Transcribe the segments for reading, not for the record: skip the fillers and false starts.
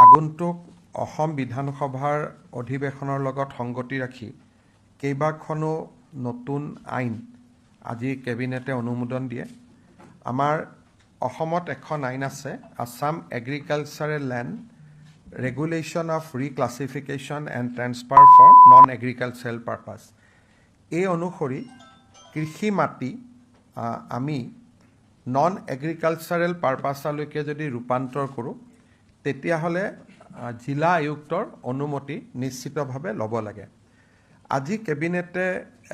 আগন্তুক অসম বিধানসভাৰ অধিৱেশনৰ লগত সংগতি ৰাখি কেইবাখনো নতুন আইন আজি কেবিনেটে অনুমোদন দিয়ে। আমাৰ অসমত এখন আইন আছে, Assam agricultural land regulation of reclassification and transfer for non agricultural purpose. এই অনুসৰি কৃষি মাটি আমি নন এগ্ৰিকালচাৰেল পাৰ্পাছলৈকে যদি ৰূপান্তৰ কৰোঁ তেতিয়াহ'লে জিলা আয়ুক্তৰ অনুমতি নিশ্চিতভাৱে ল'ব লাগে। আজি কেবিনেটে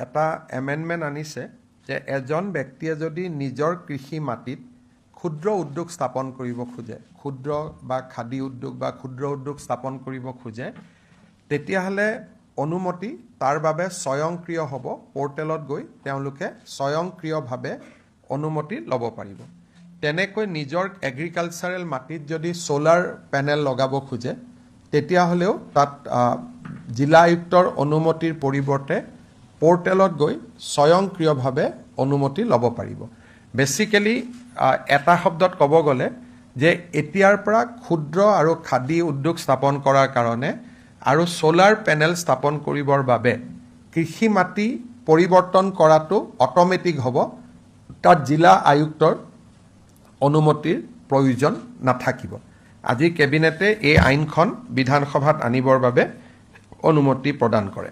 এটা এমেণ্ডমেণ্ট আনিছে যে এজন ব্যক্তিয়ে যদি নিজৰ কৃষি মাটিত ক্ষুদ্ৰ উদ্যোগ স্থাপন কৰিব খোজে, ক্ষুদ্ৰ বা খাদী উদ্যোগ বা ক্ষুদ্ৰ উদ্যোগ স্থাপন কৰিব খোজে, তেতিয়াহ'লে অনুমতি তাৰ বাবে স্বয়ংক্ৰিয় হ'ব। পৰ্টেলত গৈ তেওঁলোকে স্বয়ংক্ৰিয়ভাৱে অনুমতি ল'ব পাৰিব। তেনেকৈ নিজৰ এগ্ৰিকালচাৰেল মাটিত যদি ছ'লাৰ পেনেল লগাব খোজে তেতিয়াহ'লেও তাত জিলা আয়ুক্তৰ অনুমতিৰ পৰিৱৰ্তে পৰ্টেলত গৈ স্বয়ংক্ৰিয়ভাৱে অনুমতি ল'ব পাৰিব। বেচিকেলি এটা শব্দত ক'ব গ'লে যে এতিয়াৰ পৰা ক্ষুদ্ৰ আৰু খাদী উদ্যোগ স্থাপন কৰাৰ কাৰণে আৰু ছ'লাৰ পেনেল স্থাপন কৰিবৰ বাবে কৃষি মাটি পৰিৱৰ্তন কৰাটো অট'মেটিক হ'ব। তাত জিলা আয়ুক্তৰ অনুমতিৰ প্ৰয়োজন নাথাকিব। আজি কেবিনেটে এই আইনখন বিধানসভাত আনিবৰ বাবে অনুমতি প্ৰদান কৰে।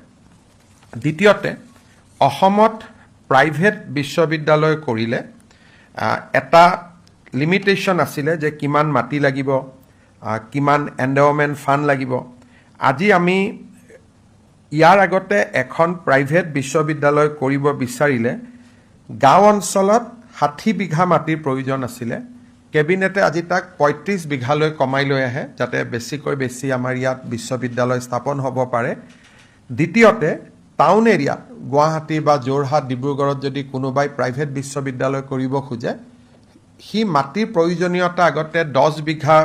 দ্বিতীয়তে, অসমত প্ৰাইভেট বিশ্ববিদ্যালয় কৰিলে এটা লিমিটেশ্যন আছিলে যে কিমান মাটি লাগিব, কিমান এণ্ডাওমেণ্ট ফাণ্ড লাগিব। আজি আমি ইয়াৰ আগতে এখন প্ৰাইভেট বিশ্ববিদ্যালয় কৰিব বিচাৰিলে গাঁও অঞ্চলত 60 বিঘা মাটিৰ প্ৰয়োজন আছিলে। কেবিনেটে আজি তাক 35 বিঘালৈ কমাই লৈ আহে যাতে বেছিকৈ বেছি আমাৰ ইয়াত বিশ্ববিদ্যালয় স্থাপন হ'ব পাৰে। দ্বিতীয়তে, টাউন এৰিয়াত গুৱাহাটী বা যোৰহাট ডিব্ৰুগড়ত যদি কোনোবাই প্ৰাইভেট বিশ্ববিদ্যালয় কৰিব খোজে, সি মাটিৰ প্ৰয়োজনীয়তা আগতে 10 বিঘা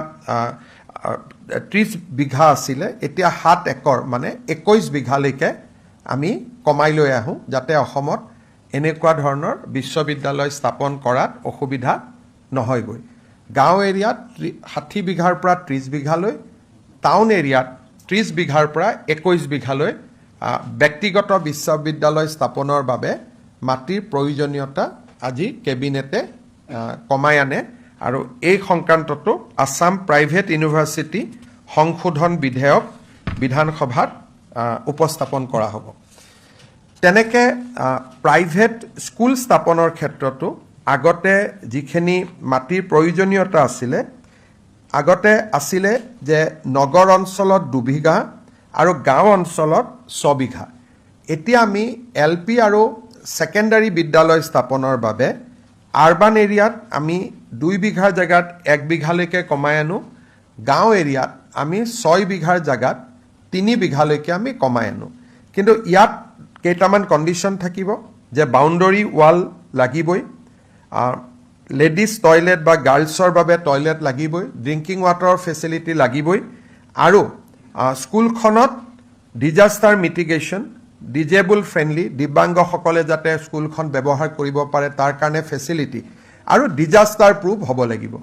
30 বিঘা আছিলে, এতিয়া 7 একৰ মানে 21 বিঘালৈকে আমি কমাই লৈ আহোঁ যাতে অসমত এনেকুৱা ধৰণৰ বিশ্ববিদ্যালয় স্থাপন কৰাত অসুবিধা নহয়গৈ। গাঁও এৰিয়াত 60 বিঘাৰ পৰা 30 বিঘালৈ, টাউন এৰিয়াত 30 বিঘাৰ পৰা 21 বিঘালৈ ব্যক্তিগত বিশ্ববিদ্যালয় স্থাপনৰ বাবে মাটিৰ প্ৰয়োজনীয়তা আজি কেবিনেটে কমাই আনে আৰু এই সংক্ৰান্ততো আছাম প্ৰাইভেট ইউনিভাৰ্চিটি সংশোধন বিধেয়ক বিধানসভাত উপস্থাপন কৰা হ'ব। তেনেকৈ প্ৰাইভেট স্কুল স্থাপনৰ ক্ষেত্ৰতো আগতে যিখিনি মাটিৰ প্ৰয়োজনীয়তা আগতে আছিলে যে নগৰ অঞ্চলত 2 বিঘা আৰু গাঁও অঞ্চলত 6 বিঘা। এতিয়া আমি LP আৰু ছেকেণ্ডাৰী বিদ্যালয় স্থাপনৰ বাবে আৰবান এৰিয়াত আমি 2 বিঘাৰ জেগাত 1 বিঘালৈকে কমাই আনো, গাঁও এৰিয়াত আমি 6 বিঘাৰ জেগাত 3 বিঘালৈকে আমি কমাই আনো। কিন্তু ইয়াত কেইটামান কণ্ডিশ্যন থাকিব যে বাউণ্ডৰী ৱাল লাগিবই, লেডিজ টয়লেট বা গাৰ্লছৰ বাবে টয়লেট লাগিবই, ড্ৰিংকিং ৱাটাৰৰ ফেচিলিটি লাগিবই আৰু স্কুলখনত ডিজাষ্টাৰ মিটিগেশ্যন, ডিজেবল ফ্ৰেণ্ডলি, দিব্যাংগসকলে যাতে স্কুলখন ব্যৱহাৰ কৰিব পাৰে তাৰ কাৰণে ফেচিলিটি আৰু ডিজাষ্টাৰ প্ৰুফ হ'ব লাগিব।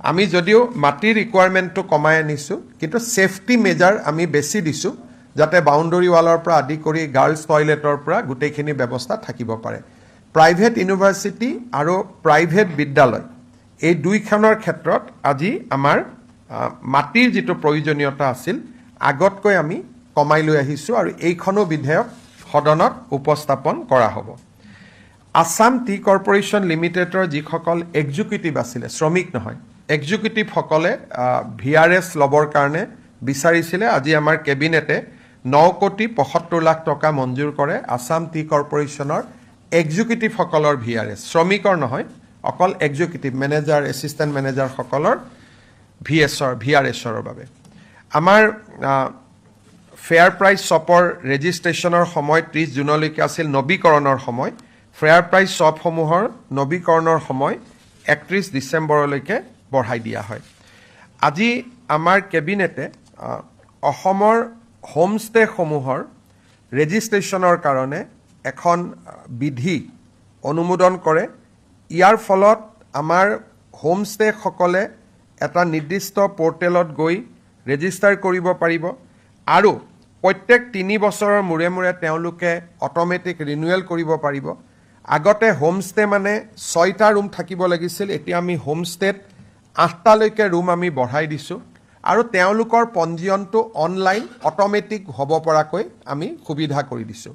আমি যদিও মাটিৰ ৰিকুৱাৰমেণ্টটো কমাই আনিছোঁ কিন্তু ছেফটি মেজাৰ আমি বেছি দিছোঁ যাতে বাউণ্ডৰী ৱালৰ পৰা আদি কৰি গাৰ্লছ টয়লেটৰ পৰা গোটেইখিনি ব্যৱস্থা থাকিব পাৰে। প্ৰাইভেট ইউনিভাৰ্চিটি আৰু প্ৰাইভেট বিদ্যালয় এই দুইখনৰ ক্ষেত্ৰত আজি আমাৰ মাটিৰ যিটো প্ৰয়োজনীয়তা আছিল আগতকৈ আমি কমাই লৈ আহিছোঁ আৰু এইখনো বিধেয়ক সদনত উপস্থাপন কৰা হ'ব। আছাম টি কৰ্পৰেশ্যন লিমিটেডৰ যিসকল এক্সিকিউটিভ আছিলে, শ্ৰমিক নহয়, এক্সিকিউটিভসকলে VRS ল'বৰ কাৰণে বিচাৰিছিলে। আজি আমাৰ কেবিনেটে 9,75,00,000 টকা মঞ্জুৰ কৰে আছাম টি কৰ্পৰেশ্যনৰ এক্সিকিউটিভসকলৰ VRS, শ্ৰমিকৰ নহয়, অকল এক্সিকিউটিভ মেনেজাৰ, এছিষ্টেণ্ট মেনেজাৰসকলৰ VRSৰ বাবে। আমাৰ ফেয়াৰ প্ৰাইচ শ্বপৰ ৰেজিষ্ট্ৰেশ্যনৰ সময় 30 জুনলৈকে আছিল নৱীকৰণৰ সময়। ফেয়াৰ প্ৰাইচ শ্বপসমূহৰ নৱীকৰণৰ সময় 31 ডিচেম্বৰলৈকে বঢ়াই দিয়া হয়। আজি আমাৰ কেবিনেটে অসমৰ হোমষ্টেসমূহৰ ৰেজিষ্ট্ৰেশ্যনৰ কাৰণে এখন বিধি অনুমোদন কৰে। ইয়াৰ ফলত আমাৰ হোমষ্টেসকলে এটা নিৰ্দিষ্ট পৰ্টেলত গৈ ৰেজিষ্টাৰ কৰিব পাৰিব আৰু প্ৰত্যেক 3 বছৰৰ মূৰে মূৰে তেওঁলোকে অট'মেটিক ৰিনিউৱেল কৰিব পাৰিব। আগতে হোমষ্টে মানে 6টা ৰুম থাকিব লাগিছিল, এতিয়া আমি হোমষ্টেত 8টালৈকে ৰুম আমি বঢ়াই দিছোঁ আৰু তেওঁলোকৰ পঞ্জীয়নটো অনলাইন অট'মেটিক হ'ব পৰাকৈ আমি সুবিধা কৰি দিছোঁ।